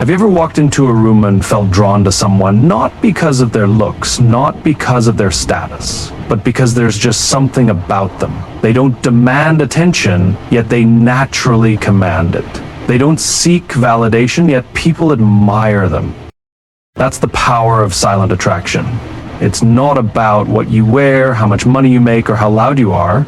Have you ever walked into a room and felt drawn to someone, not because of their looks, not because of their status, but because there's just something about them? They don't demand attention, yet they naturally command it. They don't seek validation, yet people admire them. That's the power of silent attraction. It's not about what you wear, how much money you make, or how loud you are.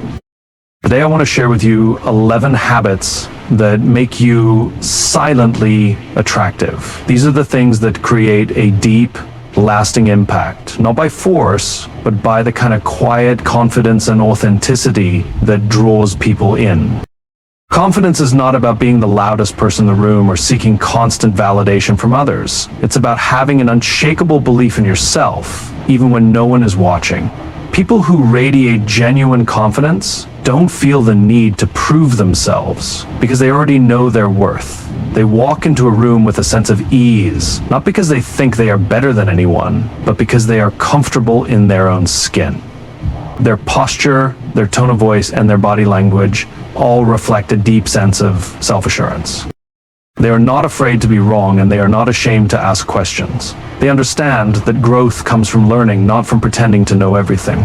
Today I want to share with you 11 habits that make you silently attractive. These are the things that create a deep, lasting impact, not by force, but by the kind of quiet confidence and authenticity that draws people in. Confidence is not about being the loudest person in the room or seeking constant validation from others. It's about having an unshakable belief in yourself, even when no one is watching. People who radiate genuine confidence don't feel the need to prove themselves because they already know their worth. They walk into a room with a sense of ease, not because they think they are better than anyone, but because they are comfortable in their own skin. Their posture, their tone of voice, and their body language all reflect a deep sense of self-assurance. They are not afraid to be wrong, and they are not ashamed to ask questions. They understand that growth comes from learning, not from pretending to know everything.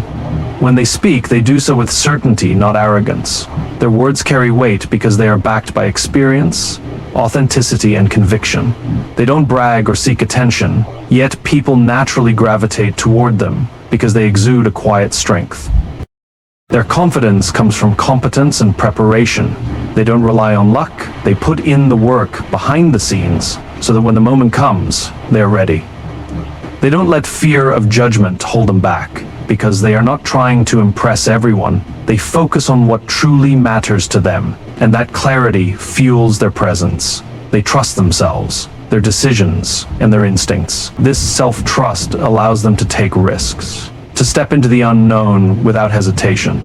When they speak, they do so with certainty, not arrogance. Their words carry weight because they are backed by experience, authenticity, and conviction. They don't brag or seek attention, yet people naturally gravitate toward them because they exude a quiet strength. Their confidence comes from competence and preparation. They don't rely on luck. They put in the work behind the scenes so that when the moment comes, they're ready. They don't let fear of judgment hold them back because they are not trying to impress everyone. They focus on what truly matters to them, and that clarity fuels their presence. They trust themselves, their decisions, and their instincts. This self-trust allows them to take risks, to step into the unknown without hesitation.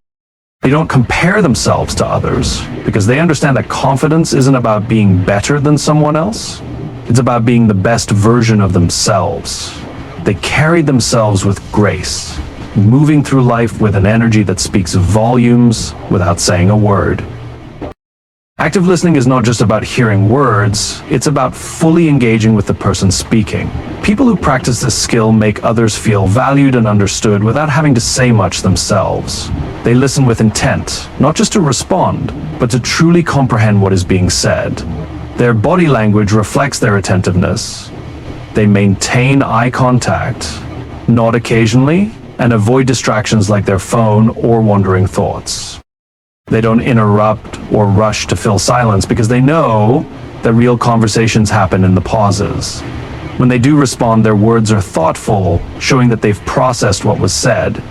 They don't compare themselves to others because they understand that confidence isn't about being better than someone else. It's about being the best version of themselves. They carry themselves with grace, moving through life with an energy that speaks volumes without saying a word. Active listening is not just about hearing words, it's about fully engaging with the person speaking. People who practice this skill make others feel valued and understood without having to say much themselves. They listen with intent, not just to respond, but to truly comprehend what is being said. Their body language reflects their attentiveness. They maintain eye contact, nod occasionally, and avoid distractions like their phone or wandering thoughts. They don't interrupt or rush to fill silence because they know that real conversations happen in the pauses. When they do respond, their words are thoughtful, showing that they've processed what was said.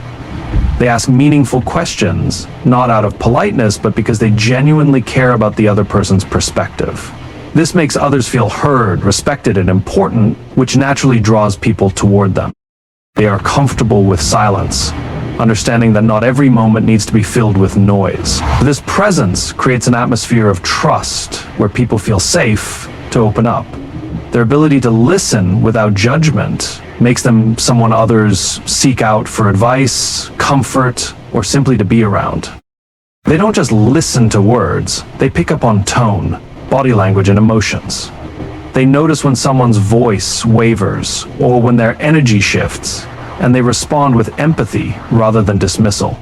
They ask meaningful questions, not out of politeness, but because they genuinely care about the other person's perspective. This makes others feel heard, respected, and important, which naturally draws people toward them. They are comfortable with silence, understanding that not every moment needs to be filled with noise. This presence creates an atmosphere of trust where people feel safe to open up. Their ability to listen without judgment makes them someone others seek out for advice, comfort, or simply to be around. They don't just listen to words, they pick up on tone, body language, and emotions. They notice when someone's voice wavers or when their energy shifts, and they respond with empathy rather than dismissal.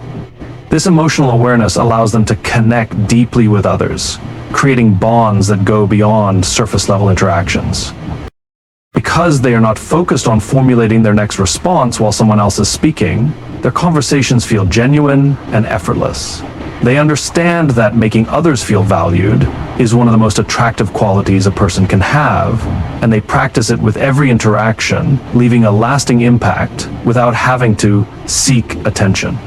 This emotional awareness allows them to connect deeply with others, creating bonds that go beyond surface-level interactions. Because they are not focused on formulating their next response while someone else is speaking, their conversations feel genuine and effortless. They understand that making others feel valued is one of the most attractive qualities a person can have, and they practice it with every interaction, leaving a lasting impact without having to seek attention.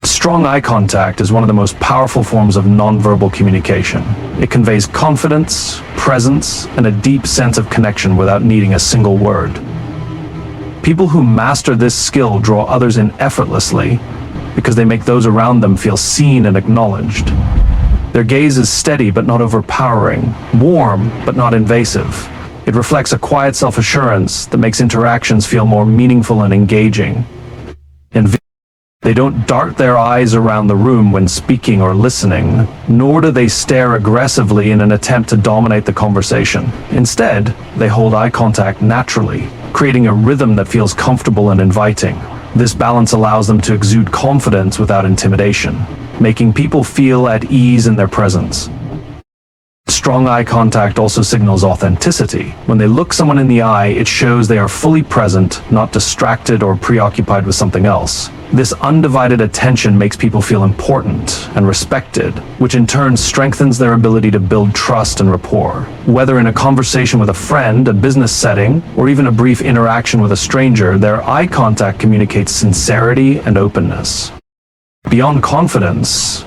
Strong eye contact is one of the most powerful forms of nonverbal communication. It conveys confidence, presence, and a deep sense of connection without needing a single word. People who master this skill draw others in effortlessly because they make those around them feel seen and acknowledged. Their gaze is steady but not overpowering, warm but not invasive. It reflects a quiet self-assurance that makes interactions feel more meaningful and engaging. And They don't dart their eyes around the room when speaking or listening, nor do they stare aggressively in an attempt to dominate the conversation. Instead, they hold eye contact naturally, creating a rhythm that feels comfortable and inviting. This balance allows them to exude confidence without intimidation, making people feel at ease in their presence. Strong eye contact also signals authenticity. When they look someone in the eye, it shows they are fully present, not distracted or preoccupied with something else. This undivided attention makes people feel important and respected, which in turn strengthens their ability to build trust and rapport. Whether in a conversation with a friend, a business setting, or even a brief interaction with a stranger, their eye contact communicates sincerity and openness. Beyond confidence,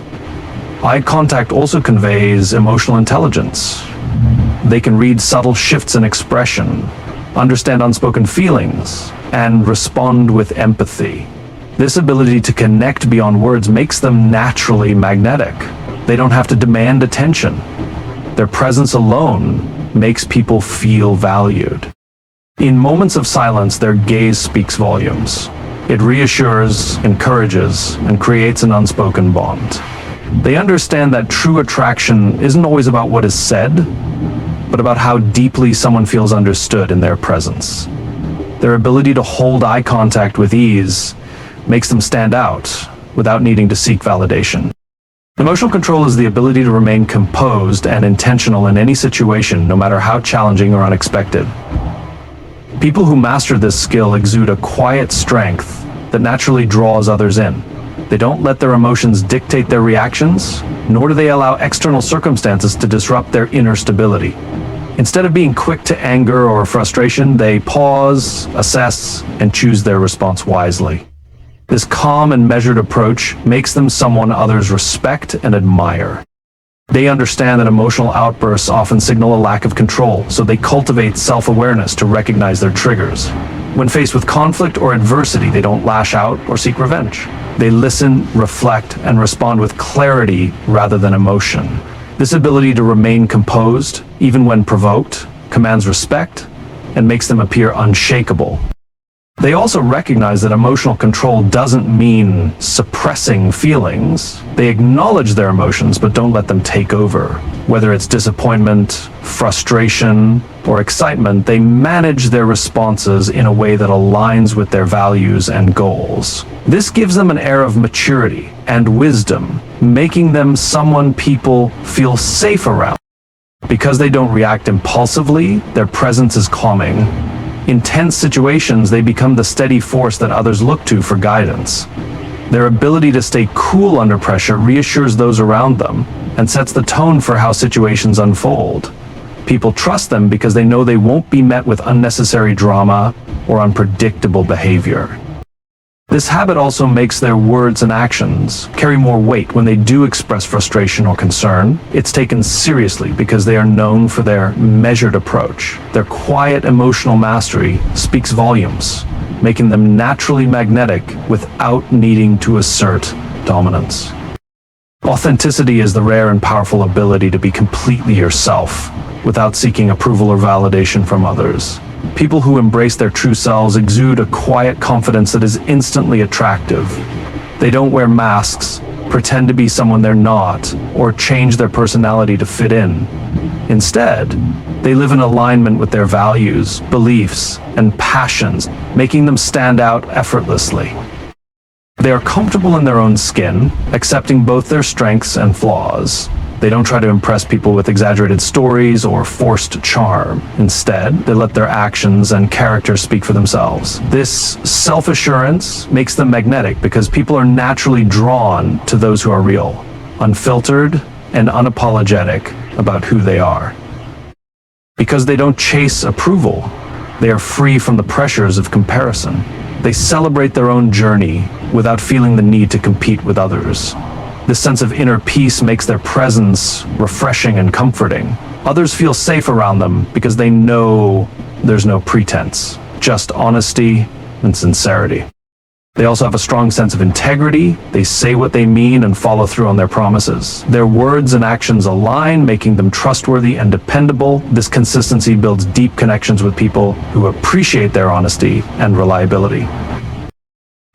eye contact also conveys emotional intelligence. They can read subtle shifts in expression, understand unspoken feelings, and respond with empathy. This ability to connect beyond words makes them naturally magnetic. They don't have to demand attention. Their presence alone makes people feel valued. In moments of silence, their gaze speaks volumes. It reassures, encourages, and creates an unspoken bond. They understand that true attraction isn't always about what is said, but about how deeply someone feels understood in their presence. Their ability to hold eye contact with ease makes them stand out without needing to seek validation. Emotional control is the ability to remain composed and intentional in any situation, no matter how challenging or unexpected. People who master this skill exude a quiet strength that naturally draws others in. They don't let their emotions dictate their reactions, nor do they allow external circumstances to disrupt their inner stability. Instead of being quick to anger or frustration, they pause, assess, and choose their response wisely. This calm and measured approach makes them someone others respect and admire. They understand that emotional outbursts often signal a lack of control, so they cultivate self-awareness to recognize their triggers. When faced with conflict or adversity, they don't lash out or seek revenge. They listen, reflect, and respond with clarity rather than emotion. This ability to remain composed, even when provoked, commands respect and makes them appear unshakable. They also recognize that emotional control doesn't mean suppressing feelings. They acknowledge their emotions but don't let them take over. Whether it's disappointment, frustration, or excitement, they manage their responses in a way that aligns with their values and goals. This gives them an air of maturity and wisdom, making them someone people feel safe around. Because they don't react impulsively, their presence is calming. In tense situations, they become the steady force that others look to for guidance. Their ability to stay cool under pressure reassures those around them and sets the tone for how situations unfold. People trust them because they know they won't be met with unnecessary drama or unpredictable behavior. This habit also makes their words and actions carry more weight when they do express frustration or concern. It's taken seriously because they are known for their measured approach. Their quiet emotional mastery speaks volumes, making them naturally magnetic without needing to assert dominance. Authenticity is the rare and powerful ability to be completely yourself without seeking approval or validation from others. People who embrace their true selves exude a quiet confidence that is instantly attractive. They don't wear masks, pretend to be someone they're not, or change their personality to fit in. Instead, they live in alignment with their values, beliefs, and passions, making them stand out effortlessly. They are comfortable in their own skin, accepting both their strengths and flaws. They don't try to impress people with exaggerated stories or forced charm. Instead, they let their actions and character speak for themselves. This self-assurance makes them magnetic because people are naturally drawn to those who are real, unfiltered, and unapologetic about who they are. Because they don't chase approval, they are free from the pressures of comparison. They celebrate their own journey without feeling the need to compete with others. This sense of inner peace makes their presence refreshing and comforting. Others feel safe around them because they know there's no pretense, just honesty and sincerity. They also have a strong sense of integrity. They say what they mean and follow through on their promises. Their words and actions align, making them trustworthy and dependable. This consistency builds deep connections with people who appreciate their honesty and reliability.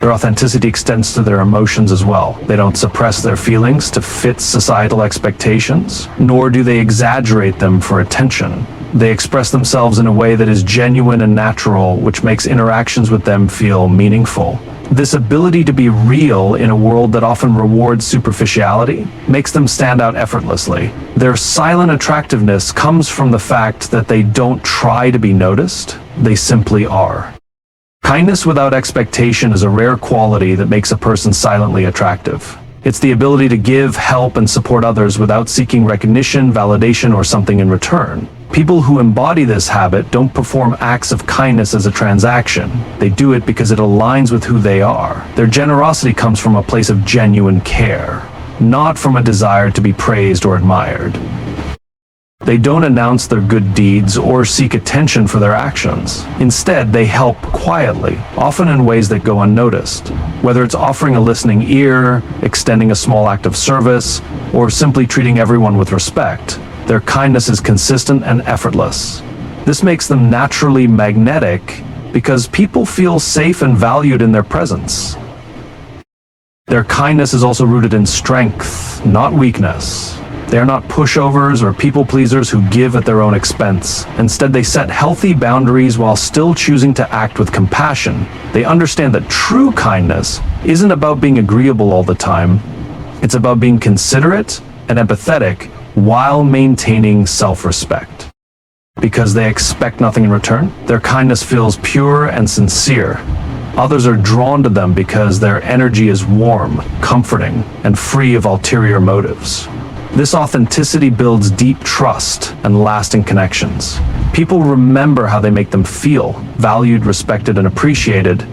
Their authenticity extends to their emotions as well. They don't suppress their feelings to fit societal expectations, nor do they exaggerate them for attention. They express themselves in a way that is genuine and natural, which makes interactions with them feel meaningful. This ability to be real in a world that often rewards superficiality makes them stand out effortlessly. Their silent attractiveness comes from the fact that they don't try to be noticed, they simply are. Kindness without expectation is a rare quality that makes a person silently attractive. It's the ability to give, help, and support others without seeking recognition, validation, or something in return. People who embody this habit don't perform acts of kindness as a transaction. They do it because it aligns with who they are. Their generosity comes from a place of genuine care, not from a desire to be praised or admired. They don't announce their good deeds or seek attention for their actions. Instead, they help quietly, often in ways that go unnoticed. Whether it's offering a listening ear, extending a small act of service, or simply treating everyone with respect, their kindness is consistent and effortless. This makes them naturally magnetic because people feel safe and valued in their presence. Their kindness is also rooted in strength, not weakness. They are not pushovers or people pleasers who give at their own expense. Instead, they set healthy boundaries while still choosing to act with compassion. They understand that true kindness isn't about being agreeable all the time. It's about being considerate and empathetic while maintaining self-respect. Because they expect nothing in return, their kindness feels pure and sincere. Others are drawn to them because their energy is warm, comforting, and free of ulterior motives. This authenticity builds deep trust and lasting connections. People remember how they make them feel, valued, respected, and appreciated.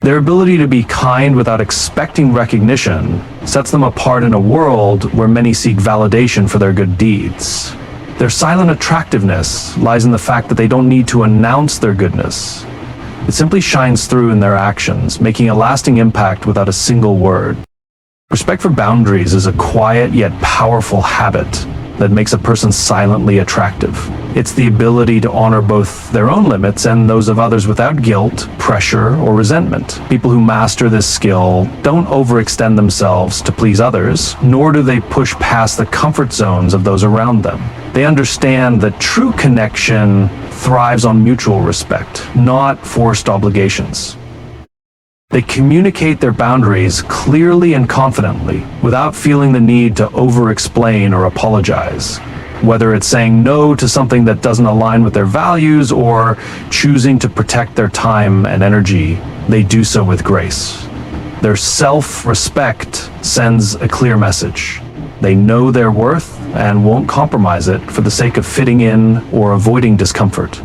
Their ability to be kind without expecting recognition sets them apart in a world where many seek validation for their good deeds. Their silent attractiveness lies in the fact that they don't need to announce their goodness. It simply shines through in their actions, making a lasting impact without a single word. Respect for boundaries is a quiet yet powerful habit that makes a person silently attractive. It's the ability to honor both their own limits and those of others without guilt, pressure, or resentment. People who master this skill don't overextend themselves to please others, nor do they push past the comfort zones of those around them. They understand that true connection thrives on mutual respect, not forced obligations. They communicate their boundaries clearly and confidently, without feeling the need to over-explain or apologize. Whether it's saying no to something that doesn't align with their values or choosing to protect their time and energy, they do so with grace. Their self-respect sends a clear message. They know their worth and won't compromise it for the sake of fitting in or avoiding discomfort.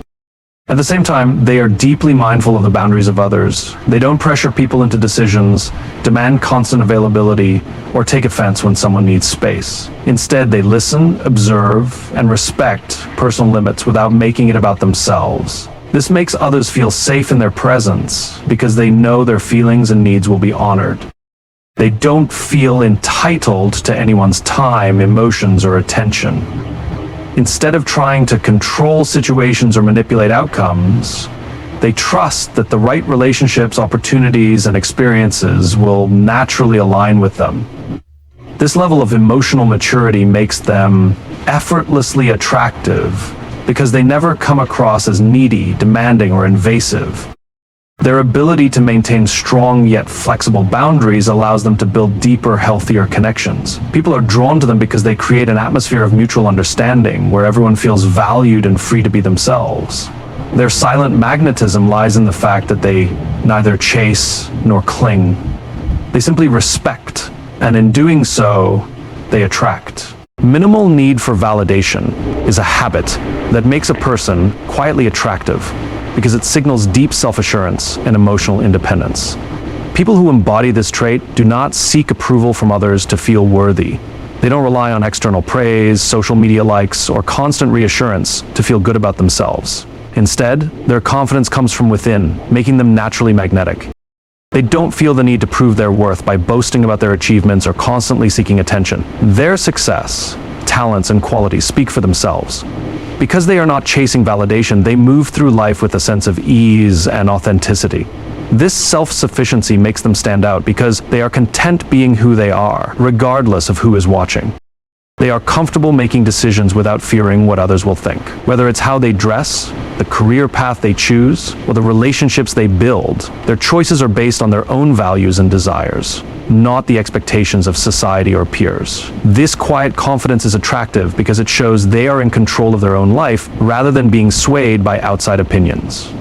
At the same time, they are deeply mindful of the boundaries of others. They don't pressure people into decisions, demand constant availability, or take offense when someone needs space. Instead, they listen, observe, and respect personal limits without making it about themselves. This makes others feel safe in their presence because they know their feelings and needs will be honored. They don't feel entitled to anyone's time, emotions, or attention. Instead of trying to control situations or manipulate outcomes, they trust that the right relationships, opportunities, and experiences will naturally align with them. This level of emotional maturity makes them effortlessly attractive because they never come across as needy, demanding, or invasive. Their ability to maintain strong yet flexible boundaries allows them to build deeper, healthier connections. People are drawn to them because they create an atmosphere of mutual understanding where everyone feels valued and free to be themselves. Their silent magnetism lies in the fact that they neither chase nor cling. They simply respect, and in doing so, they attract. Minimal need for validation is a habit that makes a person quietly attractive because it signals deep self-assurance and emotional independence. People who embody this trait do not seek approval from others to feel worthy. They don't rely on external praise, social media likes, or constant reassurance to feel good about themselves. Instead, their confidence comes from within, making them naturally magnetic. They don't feel the need to prove their worth by boasting about their achievements or constantly seeking attention. Their success, talents, and qualities speak for themselves. Because they are not chasing validation, they move through life with a sense of ease and authenticity. This self-sufficiency makes them stand out because they are content being who they are, regardless of who is watching. They are comfortable making decisions without fearing what others will think. Whether it's how they dress, the career path they choose, or the relationships they build, their choices are based on their own values and desires, not the expectations of society or peers. This quiet confidence is attractive because it shows they are in control of their own life rather than being swayed by outside opinions.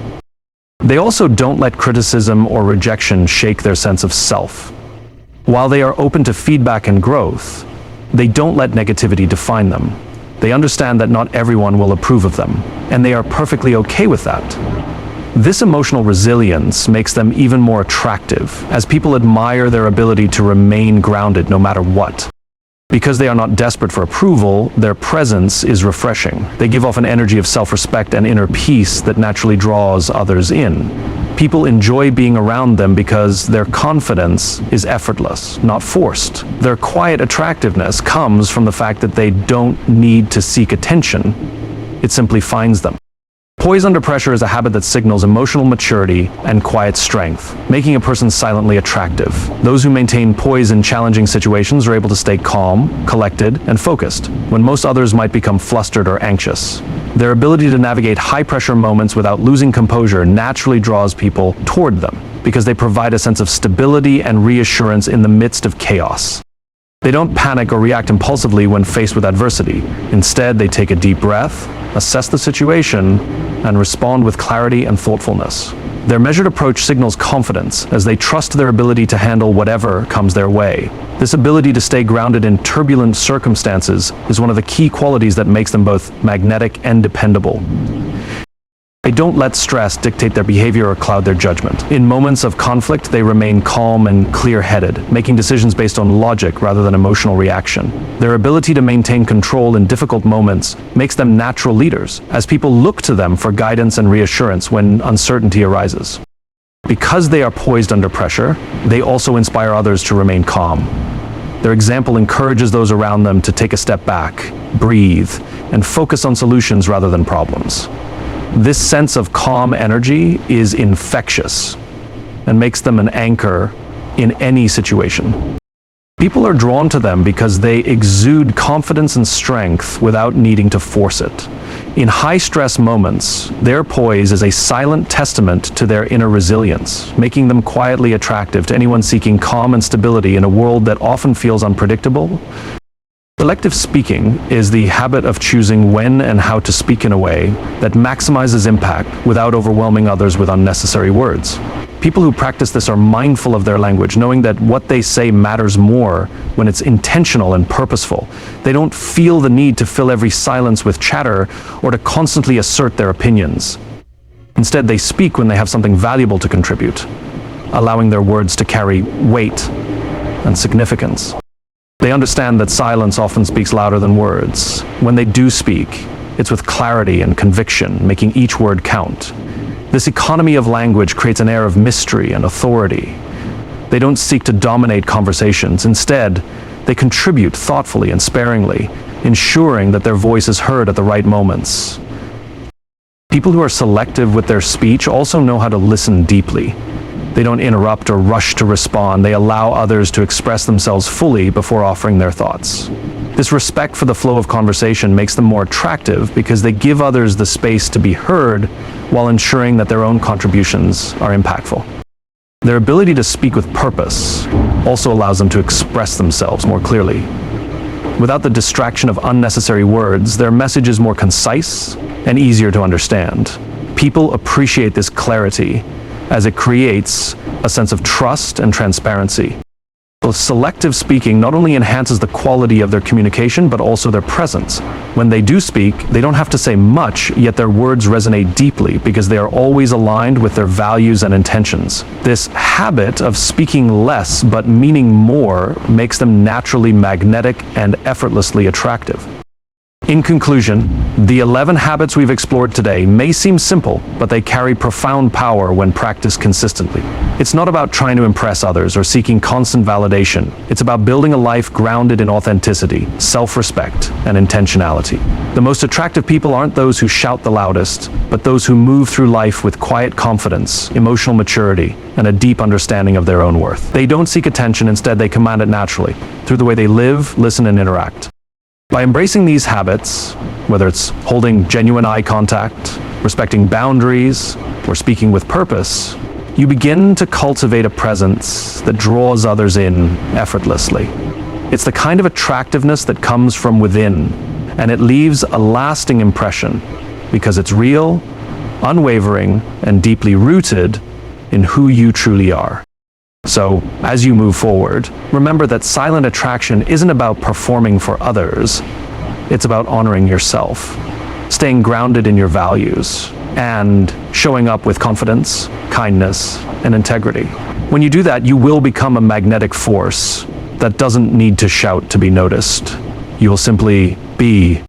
They also don't let criticism or rejection shake their sense of self. While they are open to feedback and growth, they don't let negativity define them. They understand that not everyone will approve of them, and they are perfectly okay with that. This emotional resilience makes them even more attractive, as people admire their ability to remain grounded no matter what. Because they are not desperate for approval, their presence is refreshing. They give off an energy of self-respect and inner peace that naturally draws others in. People enjoy being around them because their confidence is effortless, not forced. Their quiet attractiveness comes from the fact that they don't need to seek attention. It simply finds them. Poise under pressure is a habit that signals emotional maturity and quiet strength, making a person silently attractive. Those who maintain poise in challenging situations are able to stay calm, collected, and focused, when most others might become flustered or anxious. Their ability to navigate high-pressure moments without losing composure naturally draws people toward them, because they provide a sense of stability and reassurance in the midst of chaos. They don't panic or react impulsively when faced with adversity. Instead, they take a deep breath, assess the situation, and respond with clarity and thoughtfulness. Their measured approach signals confidence, as they trust their ability to handle whatever comes their way. This ability to stay grounded in turbulent circumstances is one of the key qualities that makes them both magnetic and dependable. They don't let stress dictate their behavior or cloud their judgment. In moments of conflict, they remain calm and clear-headed, making decisions based on logic rather than emotional reaction. Their ability to maintain control in difficult moments makes them natural leaders, as people look to them for guidance and reassurance when uncertainty arises. Because they are poised under pressure, they also inspire others to remain calm. Their example encourages those around them to take a step back, breathe, and focus on solutions rather than problems. This sense of calm energy is infectious and makes them an anchor in any situation. People are drawn to them because they exude confidence and strength without needing to force it. In high-stress moments, their poise is a silent testament to their inner resilience, making them quietly attractive to anyone seeking calm and stability in a world that often feels unpredictable. Selective speaking is the habit of choosing when and how to speak in a way that maximizes impact without overwhelming others with unnecessary words. People who practice this are mindful of their language, knowing that what they say matters more when it's intentional and purposeful. They don't feel the need to fill every silence with chatter or to constantly assert their opinions. Instead, they speak when they have something valuable to contribute, allowing their words to carry weight and significance. They understand that silence often speaks louder than words. When they do speak, it's with clarity and conviction, making each word count. This economy of language creates an air of mystery and authority. They don't seek to dominate conversations. Instead, they contribute thoughtfully and sparingly, ensuring that their voice is heard at the right moments. People who are selective with their speech also know how to listen deeply. They don't interrupt or rush to respond. They allow others to express themselves fully before offering their thoughts. This respect for the flow of conversation makes them more attractive because they give others the space to be heard while ensuring that their own contributions are impactful. Their ability to speak with purpose also allows them to express themselves more clearly. Without the distraction of unnecessary words, their message is more concise and easier to understand. People appreciate this clarity as it creates a sense of trust and transparency. So selective speaking not only enhances the quality of their communication, but also their presence. When they do speak, they don't have to say much, yet their words resonate deeply because they are always aligned with their values and intentions. This habit of speaking less but meaning more makes them naturally magnetic and effortlessly attractive. In conclusion, the 11 habits we've explored today may seem simple, but they carry profound power when practiced consistently. It's not about trying to impress others or seeking constant validation. It's about building a life grounded in authenticity, self-respect, and intentionality. The most attractive people aren't those who shout the loudest, but those who move through life with quiet confidence, emotional maturity, and a deep understanding of their own worth. They don't seek attention, instead they command it naturally, through the way they live, listen, and interact. By embracing these habits, whether it's holding genuine eye contact, respecting boundaries, or speaking with purpose, you begin to cultivate a presence that draws others in effortlessly. It's the kind of attractiveness that comes from within, and it leaves a lasting impression because it's real, unwavering, and deeply rooted in who you truly are. So, as you move forward, remember that silent attraction isn't about performing for others, it's about honoring yourself, staying grounded in your values, and showing up with confidence, kindness, and integrity. When you do that, you will become a magnetic force that doesn't need to shout to be noticed. You will simply be